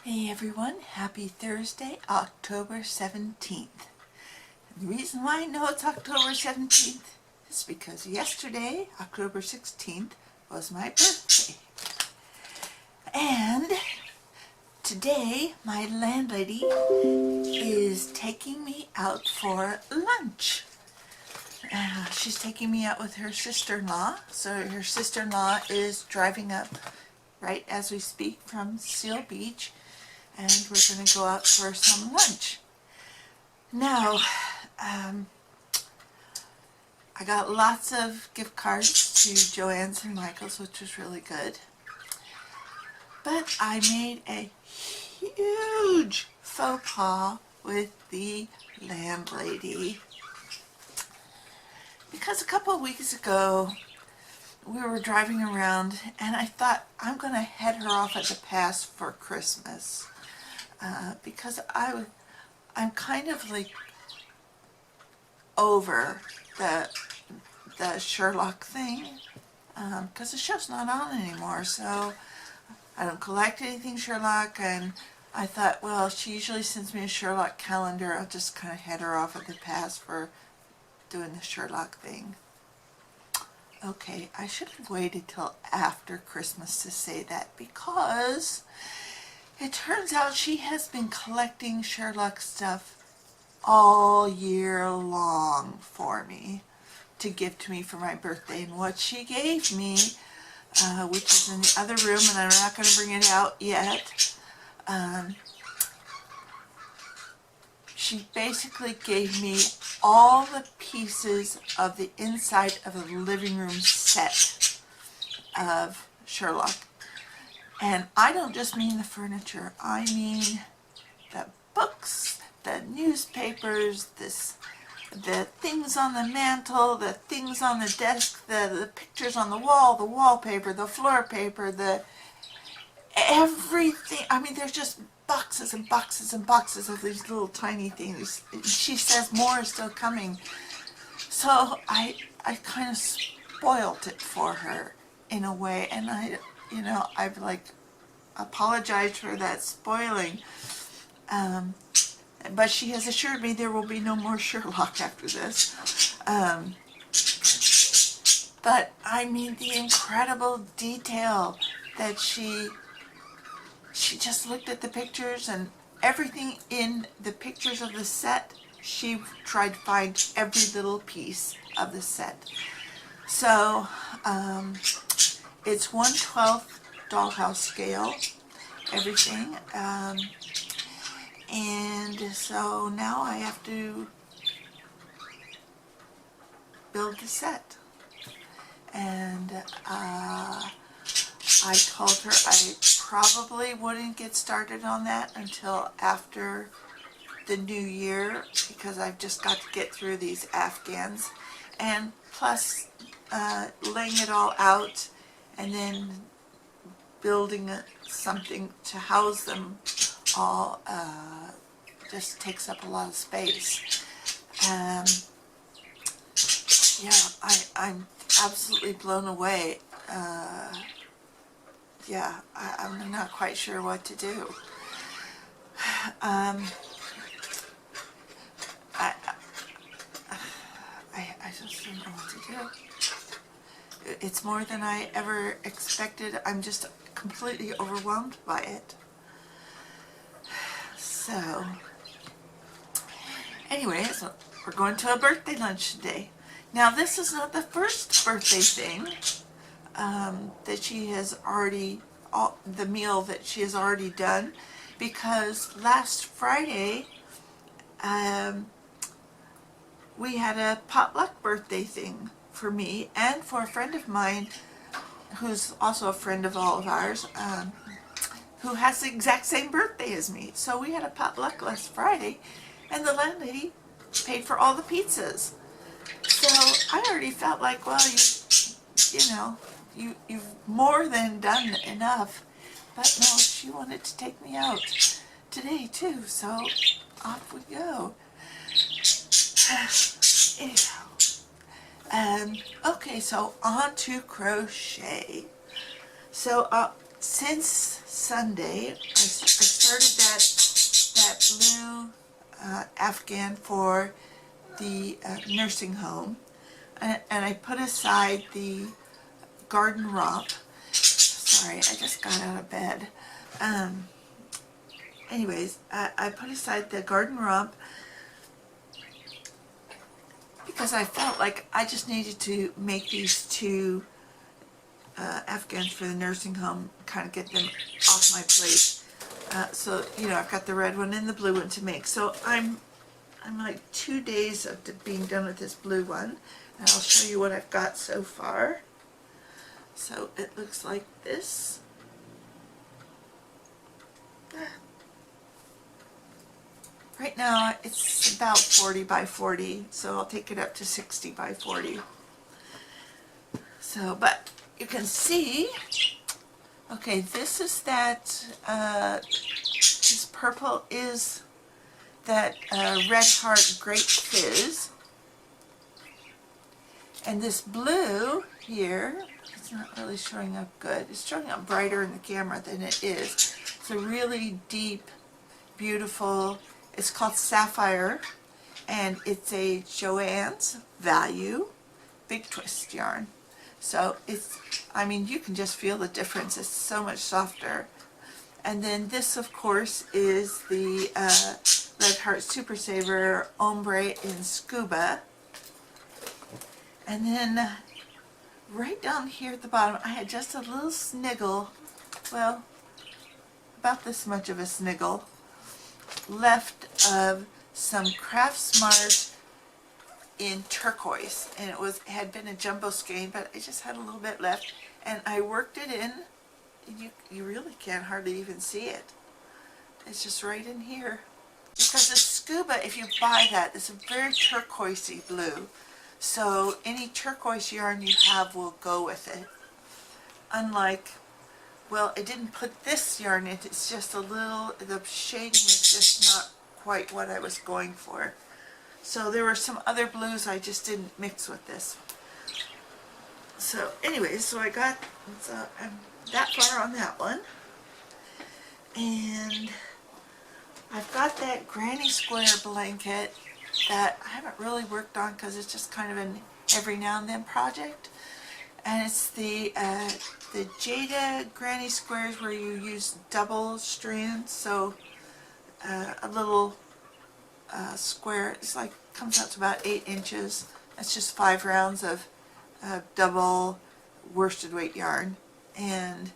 Hey everyone, happy Thursday, October 17th. And the reason why I know it's October 17th is because yesterday, October 16th, was my birthday. And today, my landlady is taking me out for lunch. She's taking me out with her sister-in-law. So her sister-in-law is driving up right as we speak from Seal Beach, and we're going to go out for some lunch. Now, I got lots of gift cards to Joann's and Michael's, which was really good. But I made a huge faux pas with the landlady. Because a couple of weeks ago, we were driving around and I thought I'm going to head her off at the pass for Christmas. Because I'm kind of like over the Sherlock thing, because the show's not on anymore, so I don't collect anything Sherlock, and I thought, well, she usually sends me a Sherlock calendar, I'll just kind of head her off at the pass for doing the Sherlock thing. Okay, I should have waited till after Christmas to say that, because it turns out she has been collecting Sherlock stuff all year long for me to give to me for my birthday. And what she gave me, which is in the other room, and I'm not going to bring it out yet, she basically gave me all the pieces of the inside of a living room set of Sherlock. And I don't just mean the furniture, I mean the books, the newspapers, the things on the mantle, the things on the desk, the pictures on the wall, the wallpaper, the floor paper, everything. I mean, there's just boxes and boxes and boxes of these little tiny things. She says more is still coming. So I kind of spoiled it for her in a way, and I've like apologized for that spoiling. But she has assured me there will be no more Sherlock after this. But I mean, the incredible detail that she just looked at the pictures, and everything in the pictures of the set, she tried to find every little piece of the set. So it's 1/12 dollhouse scale, everything. And so now I have to build the set. And I told her I probably wouldn't get started on that until after the new year, because I've just got to get through these Afghans, and plus laying it all out and then building something to house them all just takes up a lot of space. Yeah, I'm absolutely blown away. Yeah, I'm not quite sure what to do. I just don't know what to do. It's more than I ever expected. I'm just completely overwhelmed by it. So, anyways, we're going to a birthday lunch today. Now, this is not the first birthday thing that she has already, the meal that she has already done, because last Friday we had a potluck birthday thing for me and for a friend of mine who's also a friend of all of ours, who has the exact same birthday as me. So we had a potluck last Friday, and the landlady paid for all the pizzas. So I already felt like, well, you've more than done enough. But no, she wanted to take me out today too, so off we go. Anyhow, okay, so on to crochet. So since Sunday, I started converted that blue Afghan for the nursing home, and I put aside the garden romp. Sorry, I just got out of bed. Anyways, I put aside the garden romp because I felt like I just needed to make these two Afghans for the nursing home, kind of get them off my plate. So, you know, I've got the red one and the blue one to make. So I'm like 2 days of being done with this blue one, and I'll show you what I've got so far. So it looks like this. Right now it's about 40 by 40, so I'll take it up to 60 by 40. So, but you can see, okay, this is that, this purple is that Red Heart Grape Fizz. And this blue here, it's not really showing up good. It's showing up brighter in the camera than it is. It's a really deep, beautiful, it's called Sapphire, and it's a Joann's Value Big Twist yarn. So it's, I mean, you can just feel the difference. It's so much softer. And then this, of course, is the Red Heart Super Saver Ombre in Scuba. And then right down here at the bottom, I had just a little sniggle, well, about this much of a sniggle, left of some Craft Smart in turquoise, and it had been a jumbo skein, but I just had a little bit left, and I worked it in, and you really can't hardly even see it. It's just right in here. Because the Scuba, if you buy that, it's a very turquoisey blue, so any turquoise yarn you have will go with it. Unlike, well, I didn't put this yarn in, it's just a little, the shading is just not quite what I was going for. So there were some other blues I just didn't mix with this. So anyways, so I got, so I'm that far on that one. And I've got that granny square blanket that I haven't really worked on because it's just kind of an every now and then project. And it's the Jada granny squares where you use double strands, so a little square, it's like, comes out to about 8 inches. That's just 5 rounds of double worsted weight yarn. And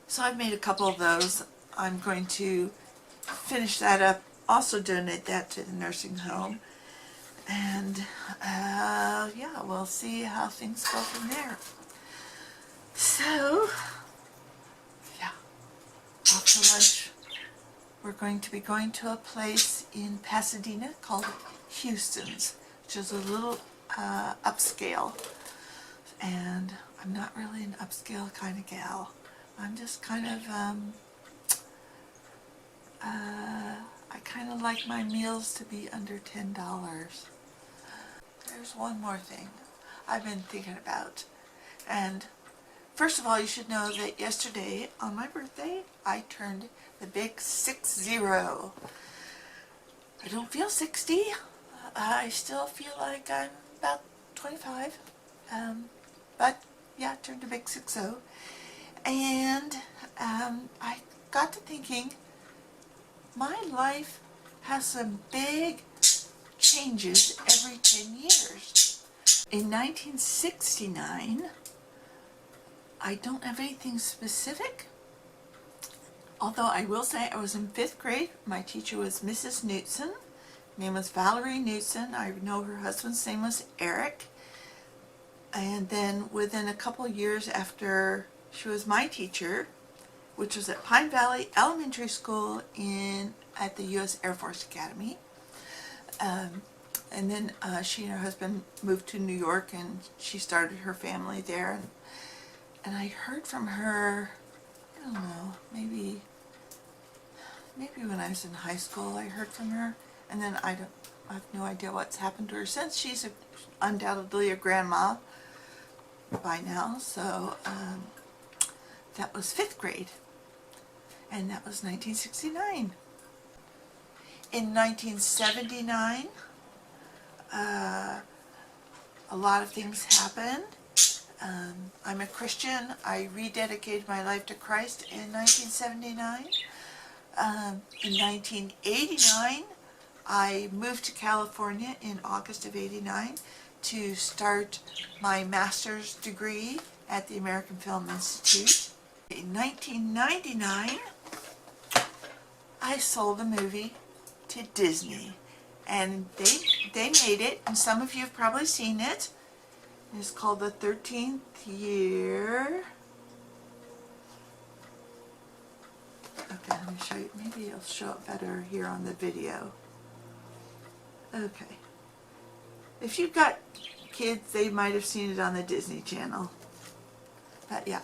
so I've made a couple of those. I'm going to finish that up, also donate that to the nursing home. And yeah, we'll see how things go from there. So, yeah, after lunch, we're going to be going to a place in Pasadena called Houston's, which is a little upscale. And I'm not really an upscale kind of gal. I'm just kind of, I kind of like my meals to be under $10. There's one more thing I've been thinking about. And first of all, you should know that yesterday, on my birthday, I turned the big 60. I don't feel 60. I still feel like I'm about 25. But yeah, I turned a big 60. And I got to thinking, my life has some big changes every 10 years. In 1969, I don't have anything specific, although I will say I was in 5th grade. My teacher was Mrs. Knutson. Her name was Valerie Knutson. I know her husband's name was Eric. And then within a couple years after she was my teacher, which was at Pine Valley Elementary School at the U.S. Air Force Academy. And then she and her husband moved to New York, and she started her family there. And I heard from her, I don't know, maybe when I was in high school I heard from her. And then I have no idea what's happened to her since. She's undoubtedly a grandma by now, so that was 5th grade. and that was 1969. In 1979, a lot of things happened. I'm a Christian. I rededicated my life to Christ in 1979. In 1989, I moved to California in August of '89 to start my master's degree at the American Film Institute. In 1999, I sold a movie to Disney, and they made it, and some of you have probably seen it. It's called The 13th Year. Okay, let me show you. Maybe it'll show up better here on the video. Okay. If you've got kids, they might have seen it on the Disney Channel. But yeah,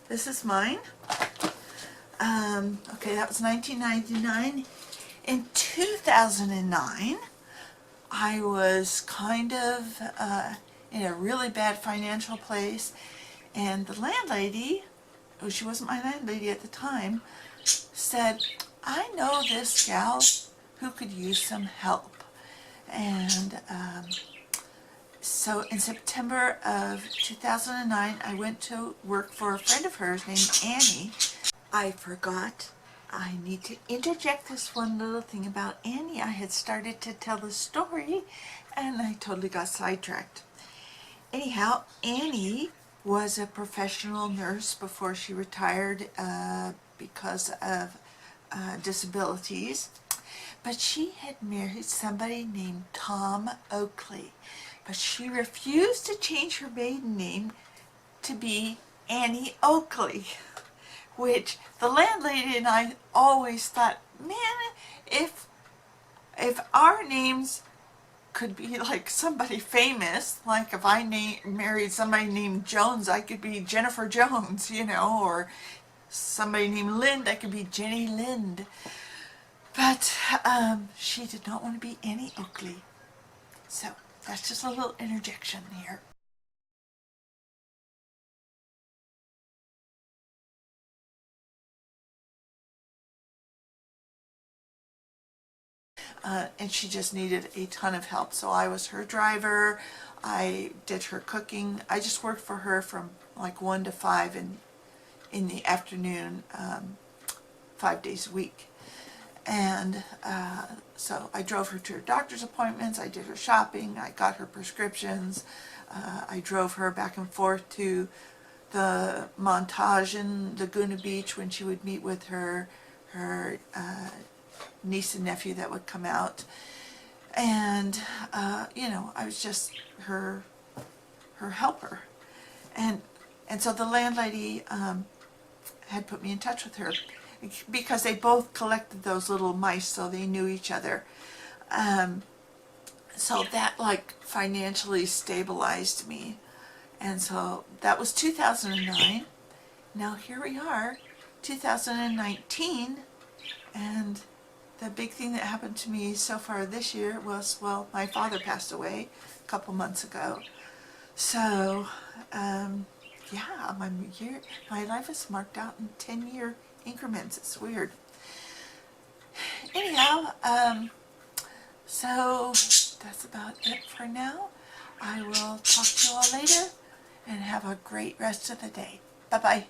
this is mine. Okay, that was 1999. In 2009, I was kind of in a really bad financial place, and the landlady, oh, she wasn't my landlady at the time, said, I know this gal who could use some help. And so in September of 2009, I went to work for a friend of hers named Annie. I forgot. I need to interject this one little thing about Annie. I had started to tell the story and I totally got sidetracked. Anyhow, Annie was a professional nurse before she retired because of disabilities. But she had married somebody named Tom Oakley. But she refused to change her maiden name to be Annie Oakley, which the landlady and I always thought, man, if our names could be like somebody famous, like if I married somebody named Jones, I could be Jennifer Jones, you know, or somebody named Lind, I could be Jenny Lind. But she did not want to be Annie Oakley. So that's just a little interjection here. And she just needed a ton of help. So I was her driver. I did her cooking. I just worked for her from like 1 to 5 in the afternoon, 5 days a week. And so I drove her to her doctor's appointments, I did her shopping, I got her prescriptions, I drove her back and forth to the Montage in Laguna Beach when she would meet with her niece and nephew that would come out. And, you know, I was just her helper. And so the landlady had put me in touch with her, because they both collected those little mice, so they knew each other. So that like financially stabilized me. And so that was 2009. Now here we are, 2019, and the big thing that happened to me so far this year was, well, my father passed away a couple months ago. So, yeah, my life is marked out in 10-year increments. It's weird. Anyhow, so that's about it for now. I will talk to you all later and have a great rest of the day. Bye-bye.